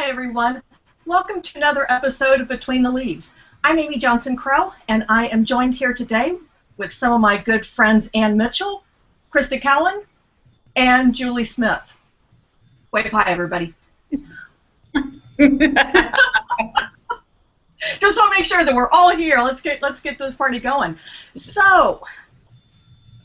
everyone. Welcome to another episode of Between the Leaves. I'm Amy Johnson-Crow, and I am joined here today with some of my good friends, Ann Mitchell, Crista Cowan, and Julie Smith. Wave hi, everybody. Just want to make sure that we're all here. Let's get this party going. So,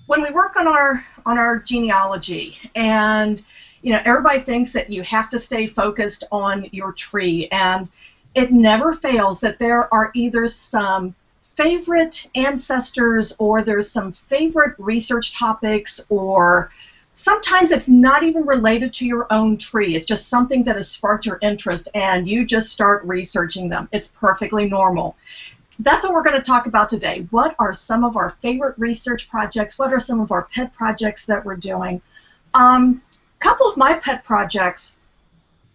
when we work on our genealogy, and everybody thinks that you have to stay focused on your tree, and it never fails that there are either some favorite ancestors or there's some favorite research topics, or sometimes it's not even related to your own tree. It's just something that has sparked your interest and you just start researching them. It's perfectly normal. That's what we're going to talk about today. What are some of our favorite research projects? What are some of our pet projects that we're doing? Couple of my pet projects,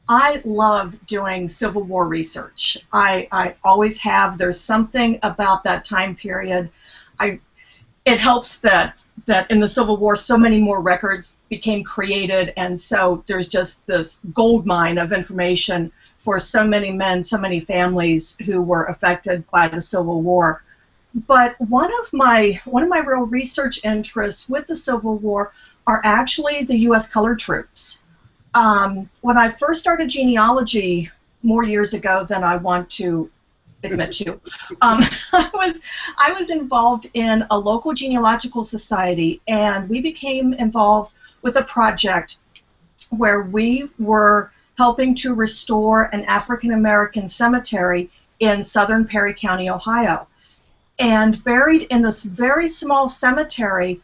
I love doing Civil War research. I always have. There's something about that time period. It helps that in the Civil War so many more records became created, and so there's just this gold mine of information for so many men, so many families who were affected by the Civil War. But one of my real research interests with the Civil War are actually the U.S. colored troops. When I first started genealogy more years ago than I want to admit to, I was involved in a local genealogical society, and we became involved with a project where we were helping to restore an African American cemetery in southern Perry County, Ohio. And buried in this very small cemetery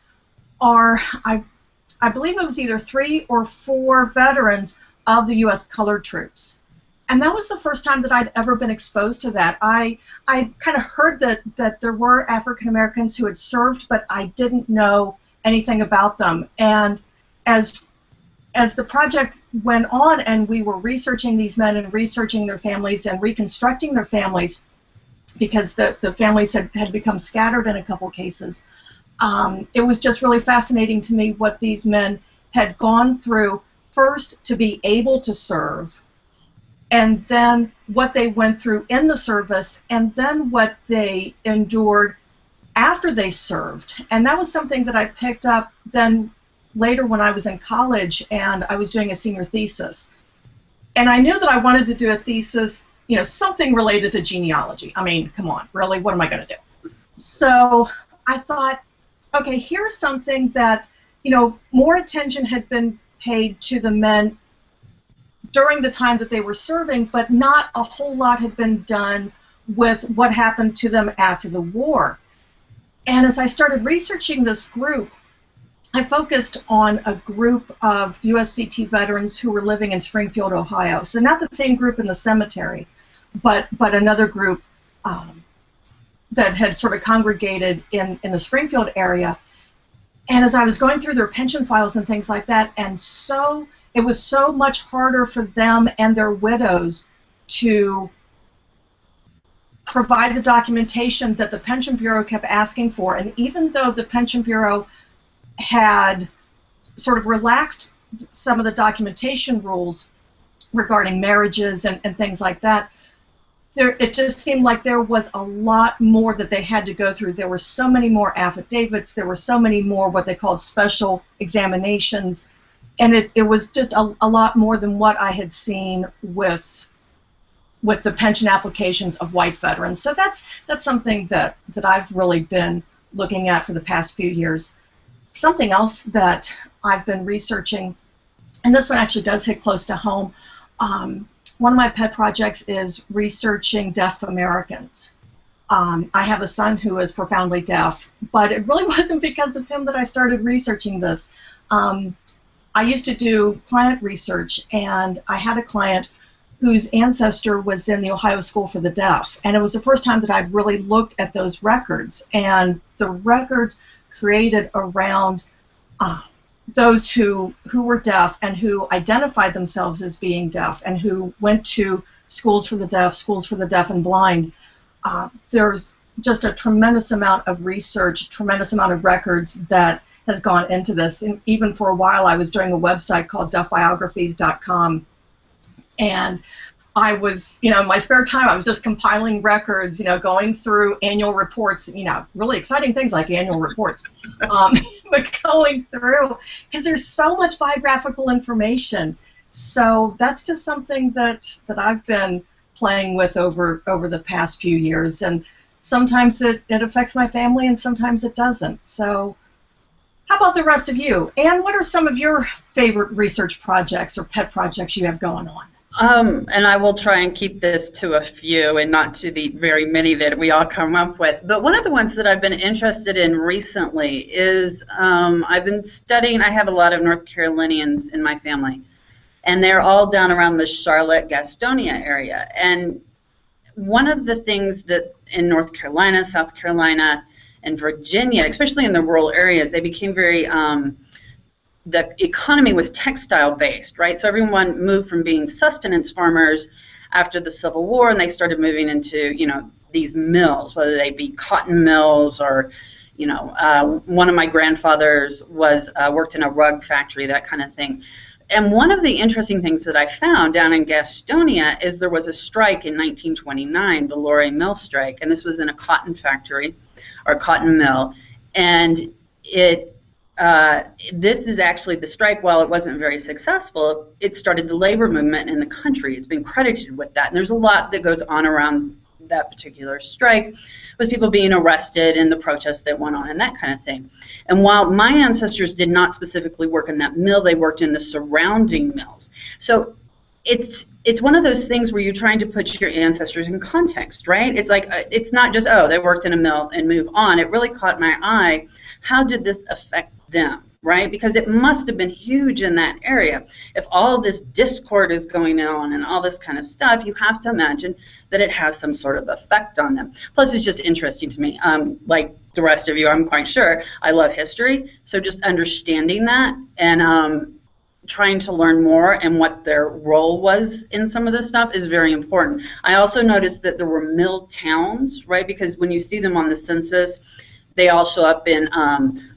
are, I believe it was either 3 or 4 veterans of the U.S. colored troops. And that was the first time that I'd ever been exposed to that. I kind of heard that there were African Americans who had served, but I didn't know anything about them. And as the project went on and we were researching these men and researching their families and reconstructing their families, because the families had become scattered in a couple cases, it was just really fascinating to me what these men had gone through, first to be able to serve, and then what they went through in the service, and then what they endured after they served. And that was something that I picked up then later when I was in college and I was doing a senior thesis. And I knew that I wanted to do a thesis, something related to genealogy. I mean, come on, really, what am I going to do? So I thought, okay, here's something that, more attention had been paid to the men during the time that they were serving, but not a whole lot had been done with what happened to them after the war. And as I started researching this group, I focused on a group of USCT veterans who were living in Springfield, Ohio. So not the same group in the cemetery, but another group that had sort of congregated in the Springfield area. And as I was going through their pension files and things like that, and so it was so much harder for them and their widows to provide the documentation that the Pension Bureau kept asking for. And even though the Pension Bureau had sort of relaxed some of the documentation rules regarding marriages and things like that, it just seemed like there was a lot more that they had to go through. There were so many more affidavits. There were so many more what they called special examinations. And it was just a lot more than what I had seen with the pension applications of white veterans. So that's something that I've really been looking at for the past few years. Something else that I've been researching, and this one actually does hit close to home, one of my pet projects is researching deaf Americans. I have a son who is profoundly deaf, but it really wasn't because of him that I started researching this. I used to do client research, and I had a client whose ancestor was in the Ohio School for the Deaf, and it was the first time that I'd really looked at those records, and the records created around those who were deaf and who identified themselves as being deaf and who went to schools for the deaf and blind. There's just a tremendous amount of research, tremendous amount of records that has gone into this. And even for a while I was doing a website called deafbiographies.com, and I was, in my spare time, I was just compiling records, going through annual reports, really exciting things like annual reports, but going through, because there's so much biographical information. So that's just something that I've been playing with over the past few years, and sometimes it affects my family and sometimes it doesn't. So how about the rest of you? Anne, what are some of your favorite research projects or pet projects you have going on? And I will try and keep this to a few and not to the very many that we all come up with. But one of the ones that I've been interested in recently is I've been studying, I have a lot of North Carolinians in my family, and they're all down around the Charlotte, Gastonia area. And one of the things that in North Carolina, South Carolina, and Virginia, especially in the rural areas, they became very the economy was textile-based, right? So everyone moved from being sustenance farmers after the Civil War, and they started moving into, these mills, whether they be cotton mills or, one of my grandfathers worked in a rug factory, that kind of thing. And one of the interesting things that I found down in Gastonia is there was a strike in 1929, the Lorry Mill strike, and this was in a cotton factory or cotton mill, and this is actually the strike. While it wasn't very successful, it started the labor movement in the country. It's been credited with that, and there's a lot that goes on around that particular strike, with people being arrested and the protests that went on and that kind of thing. And while my ancestors did not specifically work in that mill, they worked in the surrounding mills. So it's one of those things where you're trying to put your ancestors in context, right? It's like, it's not just, oh, they worked in a mill and move on. It really caught my eye. How did this affect them, right? Because it must have been huge in that area. If all this discord is going on and all this kind of stuff, you have to imagine that it has some sort of effect on them. Plus, it's just interesting to me. Like the rest of you, I'm quite sure, I love history. So just understanding that and trying to learn more and what their role was in some of this stuff is very important. I also noticed that there were mill towns, right? Because when you see them on the census, they all show up in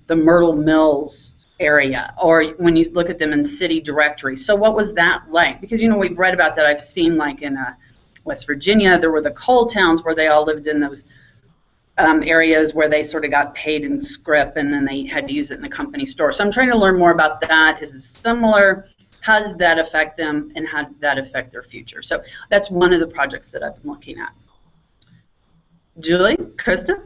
the Myrtle Mills area, or when you look at them in city directories. So what was that like? Because, we've read about that. I've seen, like, in West Virginia, there were the coal towns where they all lived in those areas where they sort of got paid in scrip, and then they had to use it in the company store. So I'm trying to learn more about that. Is it similar? How did that affect them, and how did that affect their future? So that's one of the projects that I've been looking at. Julie? Krista?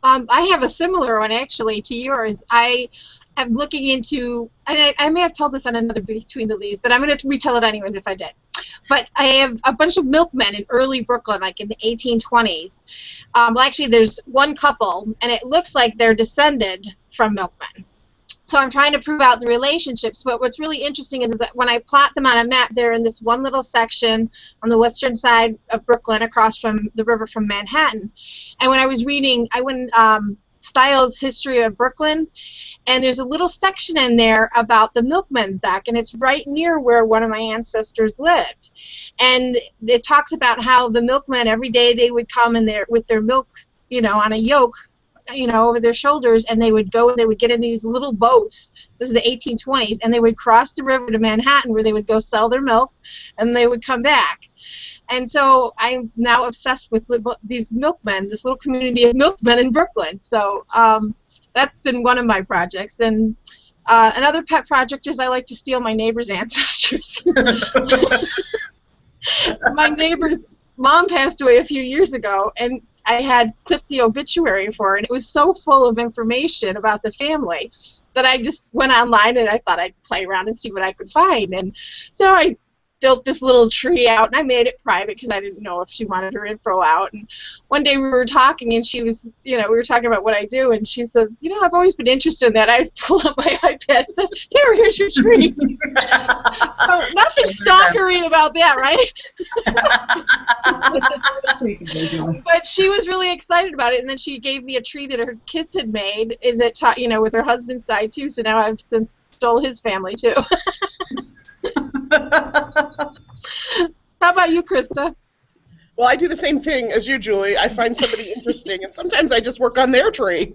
I have a similar one, actually, to yours. I am looking into, and I may have told this on another Between the Leaves, but I'm going to retell it anyways if I did. But I have a bunch of milkmen in early Brooklyn, like in the 1820s. Well, actually, there's one couple, and it looks like they're descended from milkmen. So I'm trying to prove out the relationships, but what's really interesting is that when I plot them on a map, they're in this one little section on the western side of Brooklyn across from the river from Manhattan. And when I was reading, I went Styles' History of Brooklyn, and there's a little section in there about the milkmen's dock, and it's right near where one of my ancestors lived. And it talks about how the milkmen, every day they would come in there with their milk, on a yoke, over their shoulders, and they would go and they would get in these little boats. This is the 1820s, and they would cross the river to Manhattan, where they would go sell their milk, and they would come back. And so I'm now obsessed with these milkmen, this little community of milkmen in Brooklyn. So that's been one of my projects. Then another pet project is I like to steal my neighbor's ancestors. My neighbor's mom passed away a few years ago, and I had clipped the obituary for her, and it was so full of information about the family that I just went online and I thought I'd play around and see what I could find. And so I built this little tree out, and I made it private because I didn't know if she wanted her info out. And one day we were talking, and she was, we were talking about what I do, and she said, I've always been interested in that. I pulled up my iPad and said, here's your tree. So nothing stalkery about that, right? But she was really excited about it, and then she gave me a tree that her kids had made, and that taught, with her husband's side too. So now I've since stole his family too. How about you, Krista? Well, I do the same thing as you, Julie. I find somebody interesting, and sometimes I just work on their tree.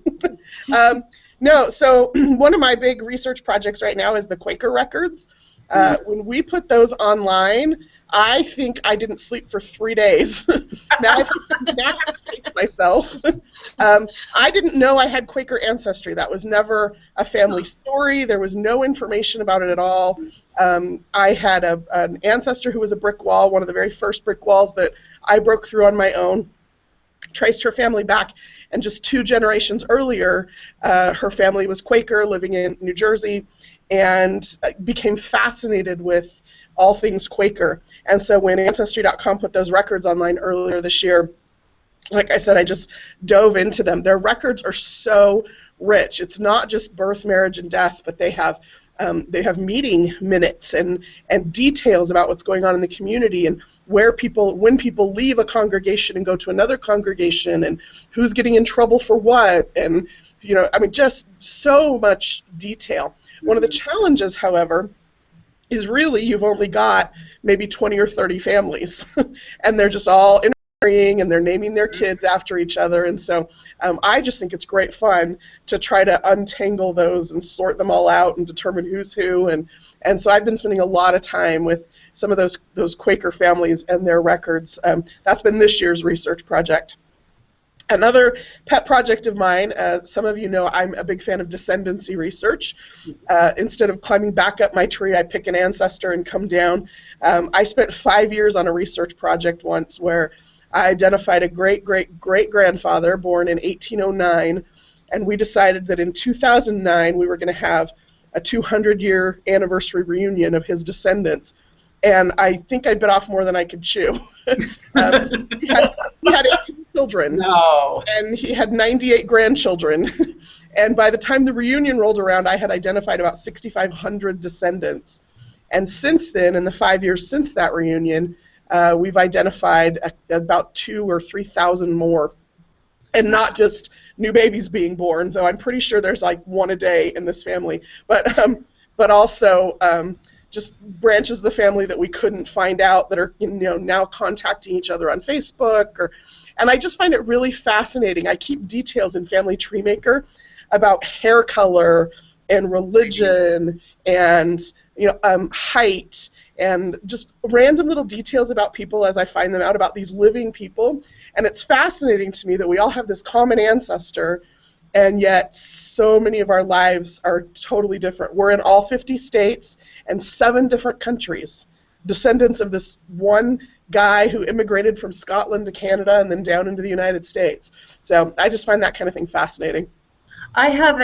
No, so one of my big research projects right now is the Quaker records. When we put those online, I think I didn't sleep for 3 days. now I have to face myself. I didn't know I had Quaker ancestry. That was never a family story. There was no information about it at all. I had an ancestor who was a brick wall, one of the very first brick walls that I broke through on my own. Traced her family back, and just 2 generations earlier, her family was Quaker, living in New Jersey, and became fascinated with all things Quaker. And so when Ancestry.com put those records online earlier this year, like I said, I just dove into them. Their records are so rich. It's not just birth, marriage, and death, but they have meeting minutes and details about what's going on in the community, and when people leave a congregation and go to another congregation, and who's getting in trouble for what, and just so much detail. One of the challenges, however, is really you've only got maybe 20 or 30 families, and they're just all intermarrying, and they're naming their kids after each other, and so I just think it's great fun to try to untangle those and sort them all out and determine who's who, and so I've been spending a lot of time with some of those Quaker families and their records. That's been this year's research project. Another pet project of mine, some of you know I'm a big fan of descendancy research. Instead of climbing back up my tree, I pick an ancestor and come down. I spent 5 years on a research project once where I identified a great-great-great-grandfather born in 1809, and we decided that in 2009 we were going to have a 200-year anniversary reunion of his descendants. And I think I bit off more than I could chew. He had 18 children, and he had 98 grandchildren. And by the time the reunion rolled around, I had identified about 6,500 descendants. And since then, in the 5 years since that reunion, we've identified about 2,000 or 3,000 more. And not just new babies being born, though I'm pretty sure there's like one a day in this family, but also just branches of the family that we couldn't find out that are now contacting each other on Facebook, and I just find it really fascinating. I keep details in Family Tree Maker about hair color and religion and height and just random little details about people as I find them out about these living people, and it's fascinating to me that we all have this common ancestor, and yet so many of our lives are totally different. We're in all 50 states and 7 different countries, descendants of this one guy who immigrated from Scotland to Canada and then down into the United States. So I just find that kind of thing fascinating. I have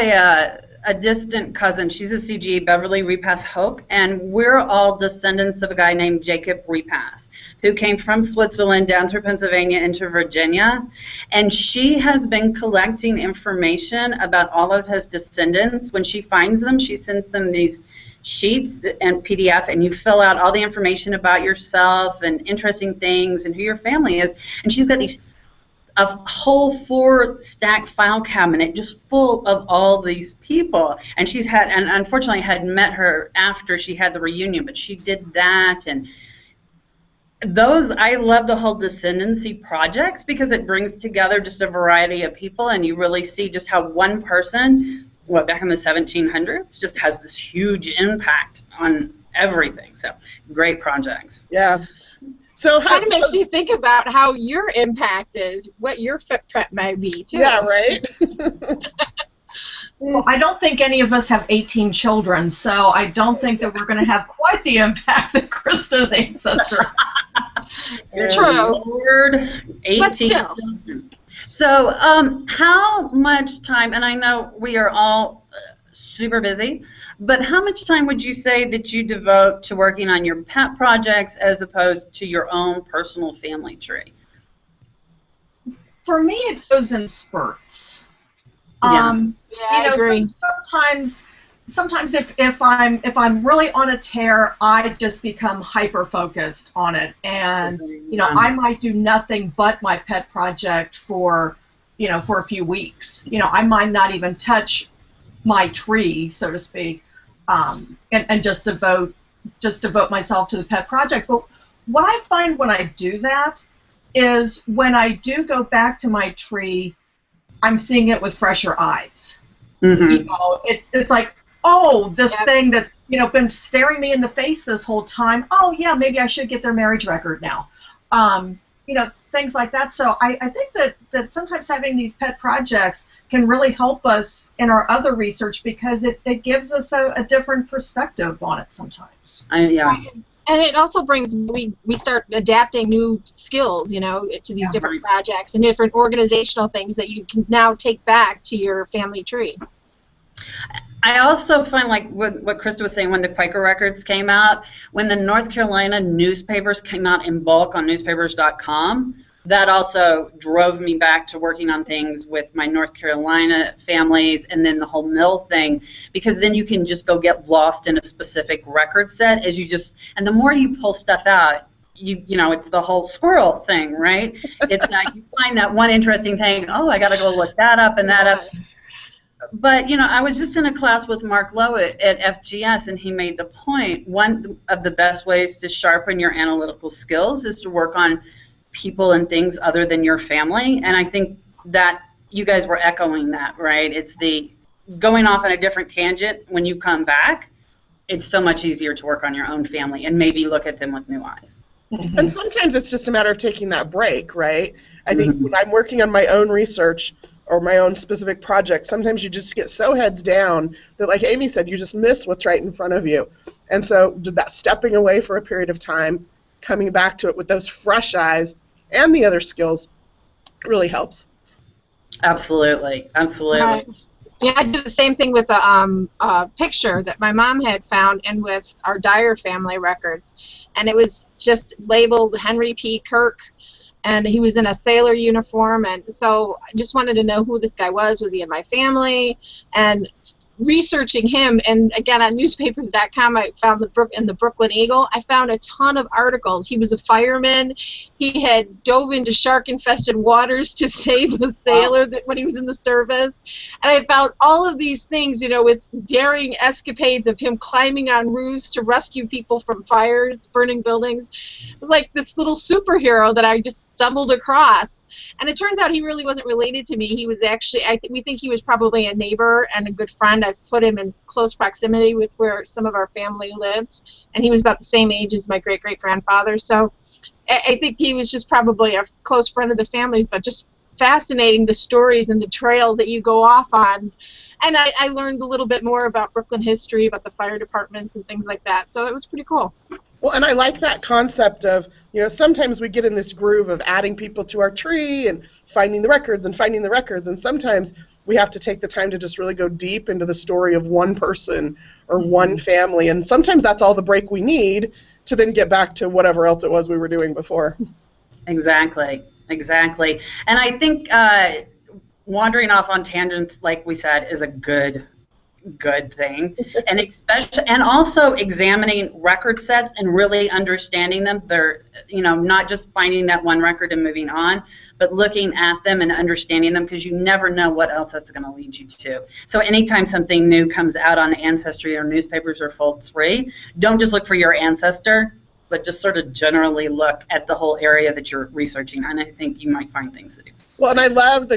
a distant cousin. She's a CG, Beverly Repass Hope, and we're all descendants of a guy named Jacob Repass, who came from Switzerland down through Pennsylvania into Virginia, and she has been collecting information about all of his descendants. When she finds them, she sends them these sheets and PDF, and you fill out all the information about yourself and interesting things and who your family is, and she's got a whole 4-stack file cabinet just full of all these people, and and unfortunately had met her after she had the reunion, but she did that. And I love the whole descendancy projects because it brings together just a variety of people, and you really see just how one person, back in the 1700s, just has this huge impact on everything. So great projects. Yeah. So kind of makes you think about how your impact is, what your footprint might be, too. Yeah, right? Well, I don't think any of us have 18 children, so I don't think that we're going to have quite the impact that Crista's ancestor. True. Lord, 18. So how much time, and I know we are all super busy, but how much time would you say that you devote to working on your pet projects as opposed to your own personal family tree? For me, it goes in spurts. I agree. Sometimes if I'm really on a tear, I just become hyper focused on it, and I might do nothing but my pet project for a few weeks. I might not even touch my tree, so to speak, and just devote myself to the pet project. But what I find when I do that is when I do go back to my tree, I'm seeing it with fresher eyes. Mm-hmm. It's like oh, this Yep. thing that's, been staring me in the face this whole time. Oh, yeah, maybe I should get their marriage record now. Things like that. So I think that sometimes having these pet projects can really help us in our other research because it gives us a different perspective on it sometimes. Yeah. Right. And it also brings, we start adapting new skills, to these different projects and different organizational things that you can now take back to your family tree. I also find, like what Crista was saying, when the Quaker records came out, when the North Carolina newspapers came out in bulk on newspapers.com, that also drove me back to working on things with my North Carolina families, and then the whole mill thing, because then you can just go get lost in a specific record set and the more you pull stuff out, it's the whole squirrel thing, right? It's like you find that one interesting thing, oh, I got to go look that up and that up. But, I was just in a class with Mark Lowe at FGS, and he made the point, one of the best ways to sharpen your analytical skills is to work on people and things other than your family. And I think that you guys were echoing that, right? It's the going off on a different tangent when you come back. It's so much easier to work on your own family and maybe look at them with new eyes. Mm-hmm. And sometimes it's just a matter of taking that break, right? I think when I'm working on my own research or my own specific project, sometimes you just get so heads down that, like Amy said, you just miss what's right in front of you. And so that stepping away for a period of time, coming back to it with those fresh eyes and the other skills really helps. Absolutely. Absolutely. Right. Yeah, I did the same thing with a picture that my mom had found and with our Dyer family records. And it was just labeled Henry P. Kirk. And he was in a sailor uniform, and so I just wanted to know who this guy was. Was he in my family? And researching him, and again on newspapers.com, I found in the Brooklyn Eagle, I found a ton of articles. He was a fireman. He had dove into shark-infested waters to save a sailor when he was in the service. And I found all of these things, with daring escapades of him climbing on roofs to rescue people from fires, burning buildings. It was like this little superhero that I just stumbled across. And it turns out he really wasn't related to me. He was actually, we think he was probably a neighbor and a good friend. I put him in close proximity with where some of our family lived, and he was about the same age as my great-great-grandfather. So I think he was just probably a close friend of the family's, but just fascinating, the stories and the trail that you go off on. And I learned a little bit more about Brooklyn history, about the fire departments and things like that. So it was pretty cool. Well, and I like that concept of, sometimes we get in this groove of adding people to our tree and finding the records, and sometimes we have to take the time to just really go deep into the story of one person or one family, and sometimes that's all the break we need to then get back to whatever else it was we were doing before. Exactly. And I think wandering off on tangents, like we said, is a good thing, and also examining record sets and really understanding them. They're not just finding that one record and moving on, but looking at them and understanding them, because you never know what else that's going to lead you to. So anytime something new comes out on Ancestry or newspapers or Fold 3, don't just look for your ancestor, but just sort of generally look at the whole area that you're researching, and I think you might find things that exist. Well, and I love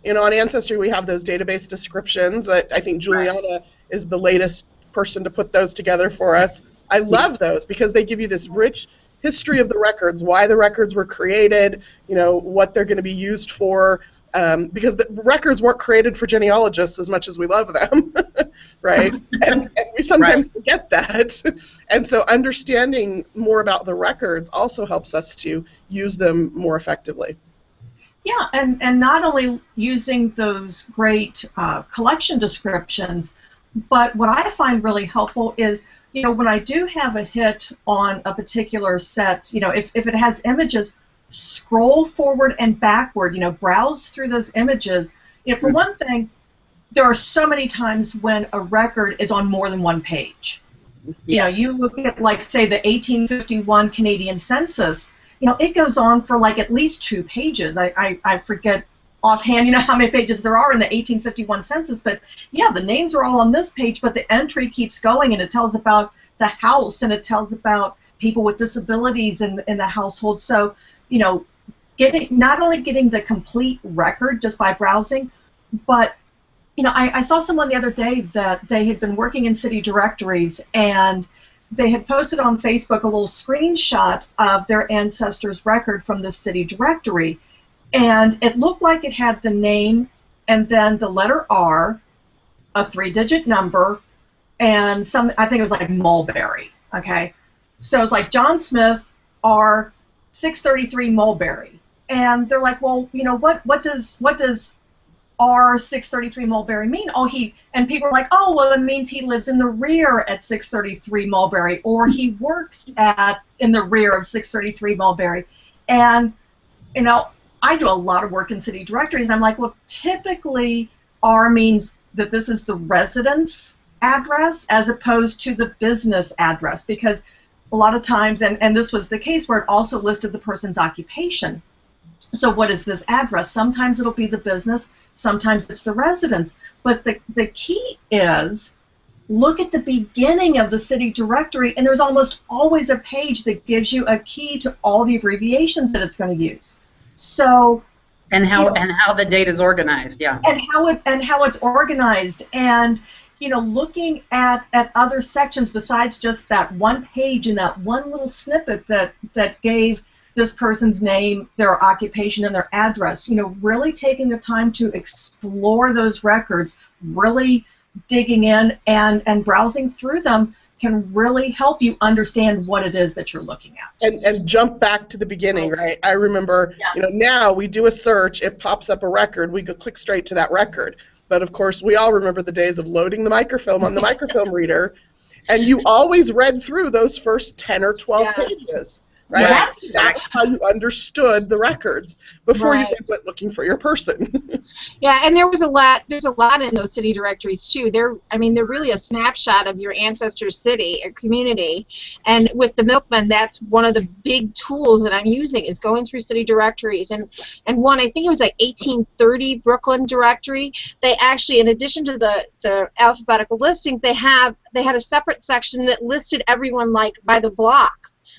on Ancestry we have those database descriptions that I think Juliana is the latest person to put those together for us. I love those because they give you this rich history of the records, why the records were created, what they're going to be used for, because the records weren't created for genealogists as much as we love them, right? And we sometimes forget that. And so understanding more about the records also helps us to use them more effectively. Yeah, and not only using those great collection descriptions, but what I find really helpful is, when I do have a hit on a particular set, if it has images, scroll forward and backward, browse through those images. For one thing, there are so many times when a record is on more than one page. Yes. You look at, like, say, the 1851 Canadian Census, it goes on for like at least 2 pages. I forget offhand, how many pages there are in the 1851 census, but yeah, the names are all on this page, but the entry keeps going, and it tells about the house, and it tells about people with disabilities in the household. So, not only getting the complete record just by browsing, but you know, I saw someone the other day that they had been working in city directories, and they had posted on Facebook a little screenshot of their ancestors' record from the city directory, and it looked like it had the name and then the letter R, a 3-digit number, and I think it was like Mulberry, okay? So it was like John Smith, R, 633 Mulberry. And they're like, well, you know, what does R 633 Mulberry mean? And people are like, oh, well, it means he lives in the rear at 633 Mulberry, or he works in the rear of 633 Mulberry. And, you know, I do a lot of work in city directories. I'm like, well, typically R means that this is the residence address as opposed to the business address, because a lot of times, and this was the case where it also listed the person's occupation. So what is this address? Sometimes it'll be the business, sometimes it's the residence. But the key is, look at the beginning of the city directory, and there's almost always a page that gives you a key to all the abbreviations that it's going to use. So, and how the data is organized, yeah. And how it's organized, and you know, looking at other sections besides just that one page and that one little snippet that gave this person's name, their occupation, and their address. You know, really taking the time to explore those records, really digging in and browsing through them can really help you understand what it is that you're looking at. And jump back to the beginning, right? I remember, Yes. you know, now we do a search, it pops up a record, we go click straight to that record. But of course, we all remember the days of loading the microfilm on the microfilm reader, and you always read through those first 10 or 12 Yes. pages. Right? Yeah. That's how you understood the records before you Right. then went looking for your person. Yeah, and there's a lot in those city directories too. They're really a snapshot of your ancestor's city or community. And with the Milkman, that's one of the big tools that I'm using, is going through city directories. And one, I think it was like 1830 Brooklyn directory, they actually, in addition to the alphabetical listings, they had a separate section that listed everyone like by the block.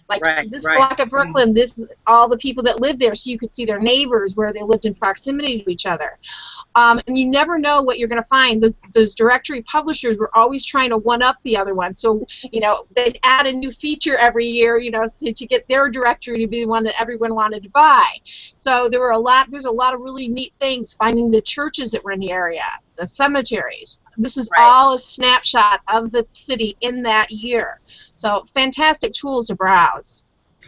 Like this block of Brooklyn, this is all the people that live there, so you could see their neighbors, where they lived in proximity to each other. And you never know what you're going to find. Those directory publishers were always trying to one-up the other one. So, you know, they'd add a new feature every year, you know, to get their directory to be the one that everyone wanted to buy. So there's a lot of really neat things, finding the churches that were in the area, the cemeteries. This is all a snapshot of the city in that year. So fantastic tools to browse.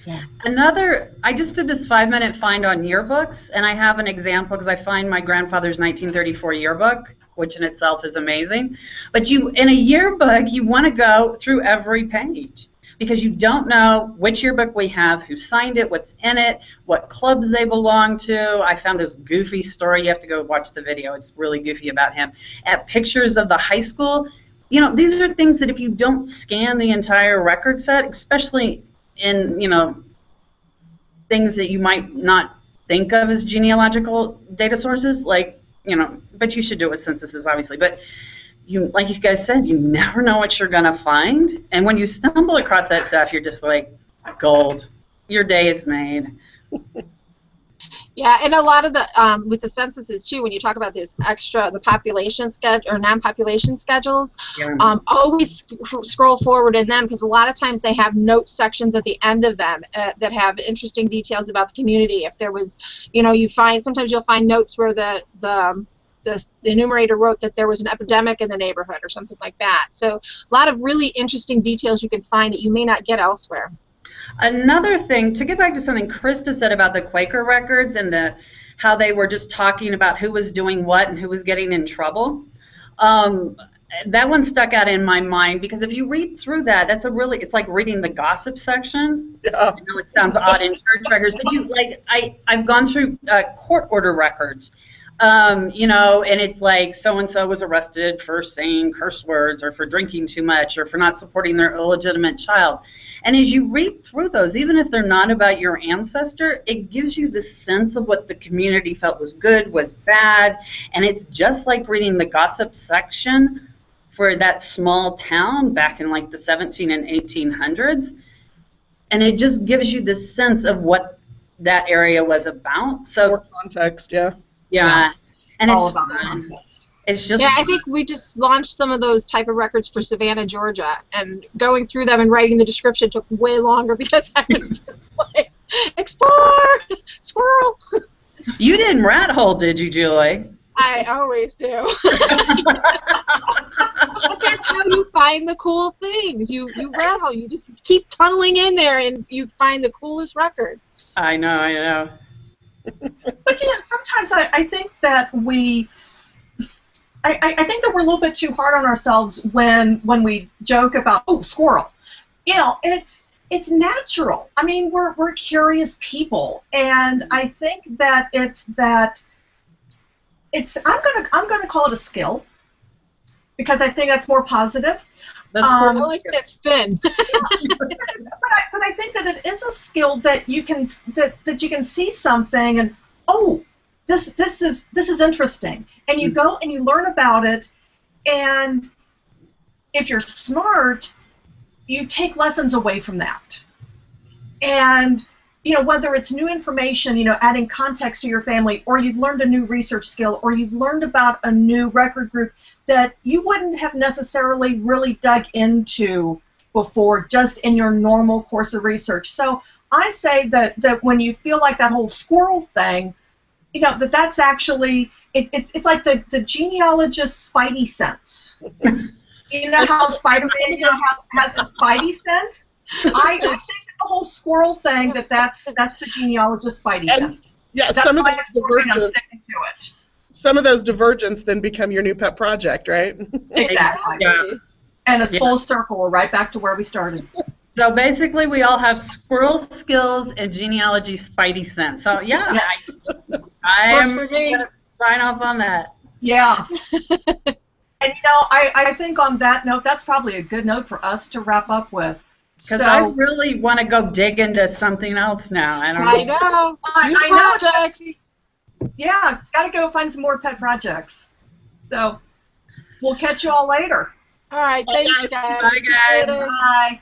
Yeah. I just did this 5-minute find on yearbooks, and I have an example because I find my grandfather's 1934 yearbook, which in itself is amazing. But in a yearbook, you want to go through every page, because you don't know which yearbook we have, who signed it, what's in it, what clubs they belong to. I found this goofy story. You have to go watch the video. It's really goofy about him. At pictures of the high school. You know, these are things that if you don't scan the entire record set, especially in, you know, things that you might not think of as genealogical data sources, like, you know, but you should do it with censuses, obviously. But you, like you guys said, you never know what you're going to find. And when you stumble across that stuff, you're just like, gold. Your day is made. Yeah, and a lot of the with the censuses too, when you talk about the population schedule or non-population schedules, always scroll forward in them, because a lot of times they have note sections at the end of them that have interesting details about the community. If there was, you know, sometimes you'll find notes where the enumerator wrote that there was an epidemic in the neighborhood or something like that. So a lot of really interesting details you can find that you may not get elsewhere. Another thing, to get back to something Crista said about the Quaker records and how they were just talking about who was doing what and who was getting in trouble, that one stuck out in my mind, because if you read through that, it's like reading the gossip section. Yeah. I know it sounds odd in church records, but I've gone through court order records. You know, and it's like so-and-so was arrested for saying curse words or for drinking too much or for not supporting their illegitimate child. And as you read through those, even if they're not about your ancestor, it gives you the sense of what the community felt was good, was bad, and it's just like reading the gossip section for that small town back in like the 17 and 1800s. And it just gives you the sense of what that area was about. So more context, yeah. Yeah, and all it's about fun. context. It's just Yeah, I think we just launched some of those type of records for Savannah, Georgia, and going through them and writing the description took way longer because I was like, explore, squirrel. you didn't rat hole, did you, Julie? I always do. But that's how you find the cool things. You rat hole. You just keep tunneling in there and you find the coolest records. I know. But sometimes I think that I think that we're a little bit too hard on ourselves when we joke about, oh, squirrel. It's natural. I mean, we're curious people, and I think that I'm gonna call it a skill, because I think that's more positive. I like that spin. but I think that it is a skill that you can see something and, oh, this is interesting, and you go and you learn about it, and if you're smart, you take lessons away from that. And whether it's new information, adding context to your family, or you've learned a new research skill, or you've learned about a new record group that you wouldn't have necessarily really dug into before just in your normal course of research. So I say that when you feel like that whole squirrel thing, that's actually, it's like the genealogist's spidey sense. You know how Spider-Man has a spidey sense? I think the whole squirrel thing, that's the genealogist's spidey sense. Yeah, that's some of why those I'm sticking to it. Some of those divergents then become your new pet project, right? Exactly. Yeah. And it's full circle. We're right back to where we started. So basically, we all have squirrel skills and genealogy spidey sense. So yeah. I'm going to sign off on that. Yeah. And I think on that note, that's probably a good note for us to wrap up with. Because I really want to go dig into something else now. I know. I know. Yeah, got to go find some more pet projects. So we'll catch you all later. All right, thanks, guys. Bye, guys. Bye.